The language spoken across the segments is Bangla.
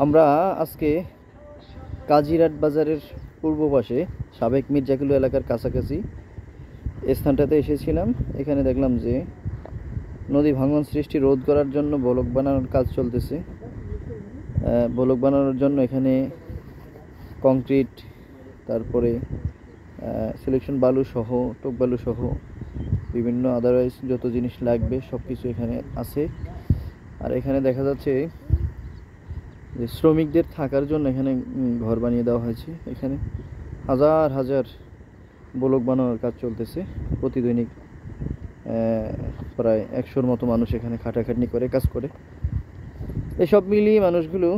আমরা আজকে কাজিরাট বাজারের পূর্ব পাশে সাবেক মির্জাকুল এলাকার কাছাকাছি স্থানটাতে এসেছিলাম। এখানে দেখলাম যে নদী ভাঙন সৃষ্টি রোধ করার জন্য ব্লক বানানোর কাজ চলতেছে। ব্লক বানানোর জন্য এখানে কংক্রিট, তারপরে সিলেকশন বালু সহ, টক বালু সহ বিভিন্ন আদারওয়াইজ যত জিনিস লাগবে সব কিছু এখানে আছে। আর এখানে দেখা যাচ্ছে যে শ্রমিকদের থাকার জন্য এখানে ঘর বানিয়ে দেওয়া হয়েছে। এখানে হাজার হাজার ব্লক বানানোর কাজ চলতেছে। প্রতিদৈনিক প্রায় 100-র মতো মানুষ এখানে খাটাখাটনি করে কাজ করে। এসব মিলিয়ে মানুষগুলো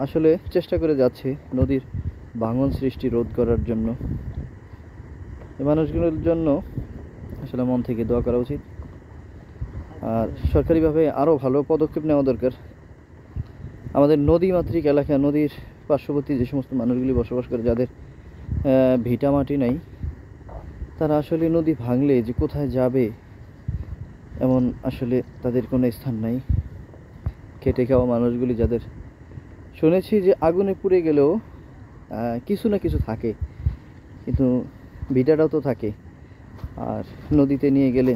আসলে চেষ্টা করে যাচ্ছে নদীর ভাঙন সৃষ্টি রোধ করার জন্য। এই মানুষগুলোর জন্য আসলে মন থেকে দোয়া করা উচিত। আর সরকারিভাবে আরও ভালো পদক্ষেপ নেওয়া দরকার। আমাদের নদীমাতৃক এলাকা, নদীর পার্শ্ববর্তী যে সমস্ত মানুষগুলি বসবাস করে, যাদের ভিটা মাটি নাই, তারা আসলে নদী ভাঙলে যে কোথায় যাবে এমন আসলে তাদের কোনো স্থান নাই। খেটে খাওয়া মানুষগুলি, যাদের শুনেছি যে আগুনে পুড়ে গেলেও কিছু না কিছু থাকে, কিন্তু ভিটাটাও তো থাকে। আর নদীতে নিয়ে গেলে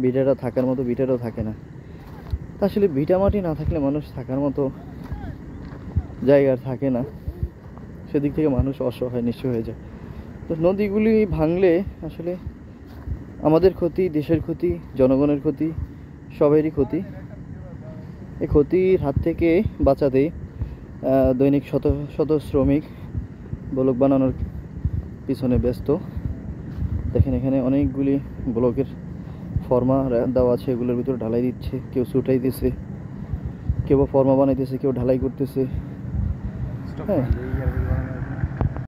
ভিটাটা থাকার মতো ভিটাটাও থাকে না। তা আসলে ভিটা মাটি না থাকলে মানুষ থাকার মতো জায়গা থাকে না। সেদিক থেকে মানুষ অসহায় নিঃস্ব হয়ে যায়। তো নদীগুলি ভাঙলে আসলে আমাদের ক্ষতি, দেশের ক্ষতি, জনগণের ক্ষতি, সবারই ক্ষতি। এই ক্ষতির হাত থেকে বাঁচাতে দৈনিক শত শত শ্রমিক ব্লক বানানোর পিছনে ব্যস্ত। দেখেন এখানে অনেকগুলি ব্লকের ফর্মা দেওয়া আছে, এগুলোর ভিতরে ঢালাই দিচ্ছে। কেউ ছুটাই দিচ্ছে, কেউ ফর্মা বানাইতেছে, কেউ ঢালাই করতেছে। হ্যাঁ,